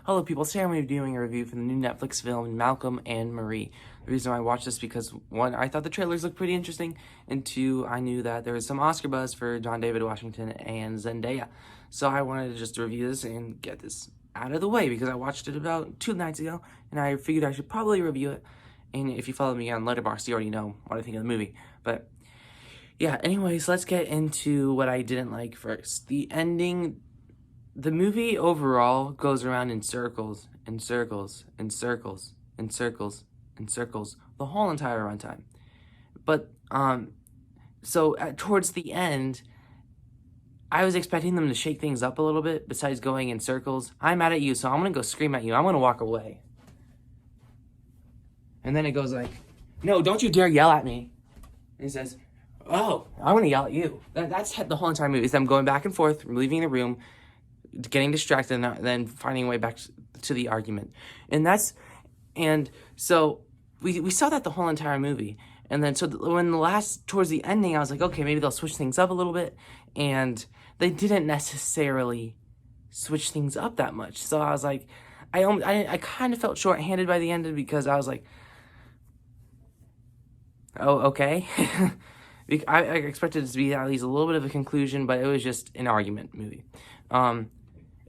Hello people, today I'm going to be doing a review for the new Netflix film, Malcolm and Marie. The reason why I watched this because, one, I thought the trailers looked pretty interesting, and two, I knew that there was some Oscar buzz for John David Washington and Zendaya. So I wanted to just review this and get this out of the way because I watched it about 2 nights ago, and I figured I should probably review it. And if you follow me on Letterboxd, you already know what I think of the movie. But yeah, anyways, let's get into what I didn't like first. The ending. The movie overall goes around in circles, and circles, and circles, and circles, and circles, the whole entire runtime. But, towards the end, I was expecting them to shake things up a little bit, besides going in circles. I'm mad at you, so I'm gonna go scream at you. I'm gonna walk away. And then it goes like, no, don't you dare yell at me. And he says, oh, I'm gonna yell at you. That's the whole entire movie, is them going back and forth, leaving the room, getting distracted, and then finding a way back to the argument. And so we saw that the whole entire movie. And then towards the ending, I was like, okay, maybe they'll switch things up a little bit. And they didn't necessarily switch things up that much. So I was like, I kind of felt short-handed by the end because I was like, oh, okay. I expected it to be at least a little bit of a conclusion, but it was just an argument movie.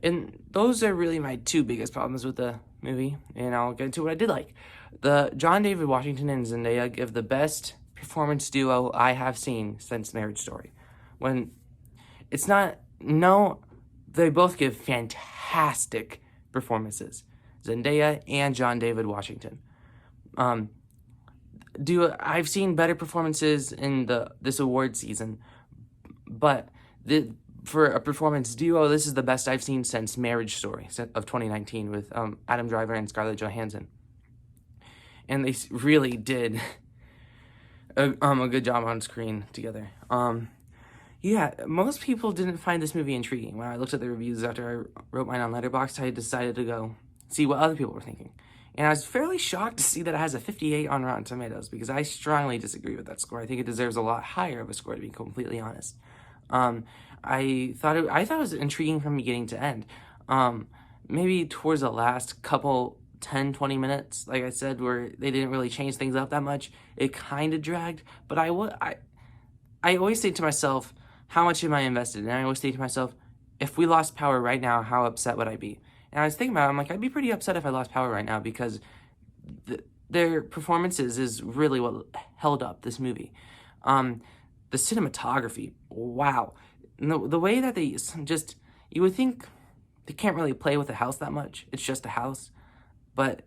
And those are really my two biggest problems with the movie, and I'll get into what I did like. The John David Washington and Zendaya give the best performance duo I have seen since Marriage Story. When it's not, no, they both give fantastic performances. Zendaya and John David Washington. I've seen better performances in this award season, but for a performance duo, this is the best I've seen since Marriage Story of 2019 with Adam Driver and Scarlett Johansson. And they really did a good job on screen together. Yeah, most people didn't find this movie intriguing. When I looked at the reviews after I wrote mine on Letterboxd, I decided to go see what other people were thinking. And I was fairly shocked to see that it has a 58 on Rotten Tomatoes because I strongly disagree with that score. I think it deserves a lot higher of a score, to be completely honest. I thought it was intriguing from beginning to end. Maybe towards the last couple 10-20 minutes, like I said, where they didn't really change things up that much, it kind of dragged. But I always say to myself, how much am I invested? And I always say to myself, if we lost power right now, how upset would I be? And I was thinking about it, I'm like, I'd be pretty upset if I lost power right now because their performances is really what held up this movie. The cinematography, wow. The way that they just, you would think they can't really play with a house that much. It's just a house. But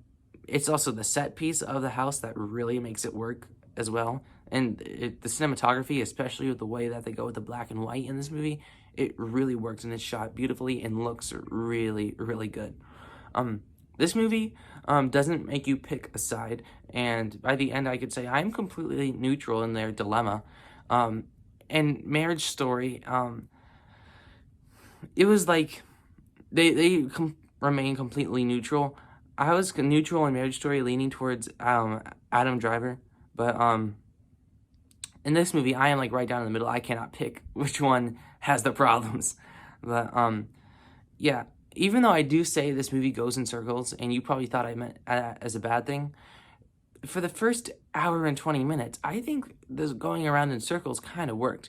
it's also the set piece of the house that really makes it work as well. And the cinematography, especially with the way that they go with the black and white in this movie, it really works and it's shot beautifully and looks really, really good. This movie doesn't make you pick a side. And by the end, I could say I'm completely neutral in their dilemma. And Marriage Story, it was like they remain completely neutral. I was neutral in Marriage Story, leaning towards Adam Driver, but in this movie, I am like right down in the middle. I cannot pick which one has the problems. But yeah, even though I do say this movie goes in circles, and you probably thought I meant as a bad thing, for the first hour and 20 minutes, I think this going around in circles kind of worked.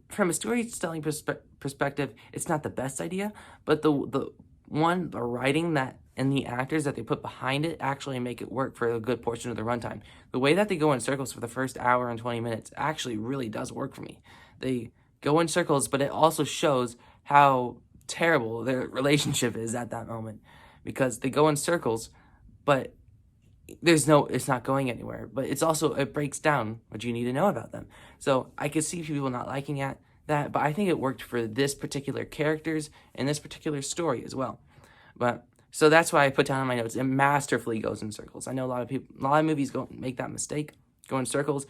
From a storytelling perspective, it's not the best idea, but the writing that and the actors that they put behind it actually make it work for a good portion of the runtime. The way that they go in circles for the first hour and 20 minutes actually really does work for me. They go in circles, but it also shows how terrible their relationship is at that moment because they go in circles, but it's not going anywhere, but it breaks down what you need to know about them. So I could see people not liking that, but I think it worked for this particular characters and this particular story as well. But so that's why I put down in my notes, it masterfully goes in circles. I know a lot of movies make that mistake, go in circles,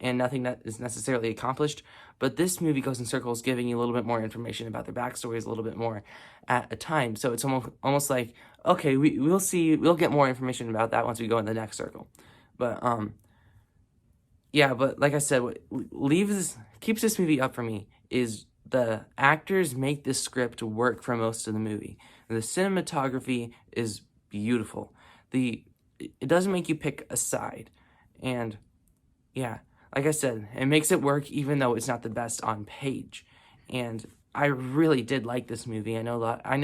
and nothing that is necessarily accomplished. But this movie goes in circles, giving you a little bit more information about their backstories, a little bit more at a time. So it's almost like, okay, we'll get more information about that once we go in the next circle. But yeah, but like I said, what keeps this movie up for me is the actors make this script work for most of the movie. The cinematography is beautiful. It doesn't make you pick a side, and yeah, like I said, it makes it work even though it's not the best on page. And I really did like this movie. I know a lot. I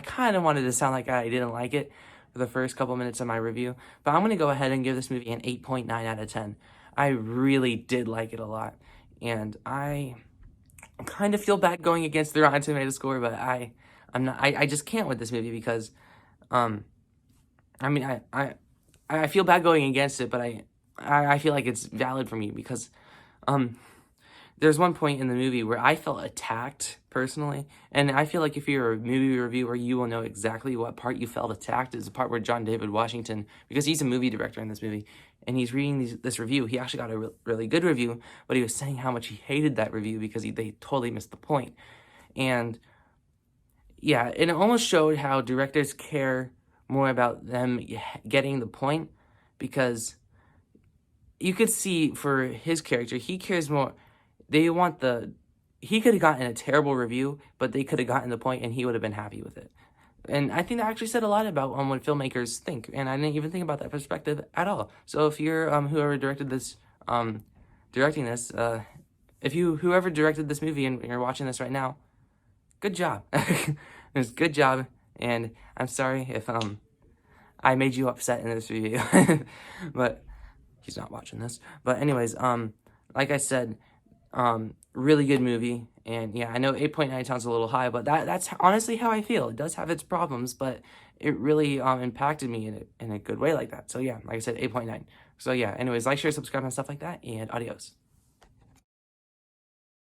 kind of wanted to sound like I didn't like it for the first couple minutes of my review, but I'm gonna go ahead and give this movie an 8.9 out of 10. I really did like it a lot, and I kind of feel bad going against the Rotten Tomatoes score, but I'm not. I just can't with this movie because, um, I mean, I feel bad going against it, but I feel like it's valid for me because, um, there's one point in the movie where I felt attacked personally, and I feel like if you're a movie reviewer, you will know exactly what part you felt attacked. Is the part where John David Washington, because he's a movie director in this movie, and he's reading this review. He actually got a really good review, but he was saying how much he hated that review because they totally missed the point. And yeah, it almost showed how directors care more about them getting the point, because you could see for his character, he cares more. They want he could have gotten a terrible review, but they could have gotten the point and he would have been happy with it. And I think that actually said a lot about what filmmakers think, and I didn't even think about that perspective at all. So if you're whoever directed this, directing this, if whoever directed this movie and you're watching this right now, good job. It was good job, and I'm sorry if I made you upset in this review, but he's not watching this. But anyways, like I said, really good movie, and yeah, I know 8.9 sounds a little high, but that's honestly how I feel. It does have its problems, but it really impacted me in a good way like that. So yeah, like I said, 8.9. So yeah, anyways, like, share, subscribe, and stuff like that, and adios.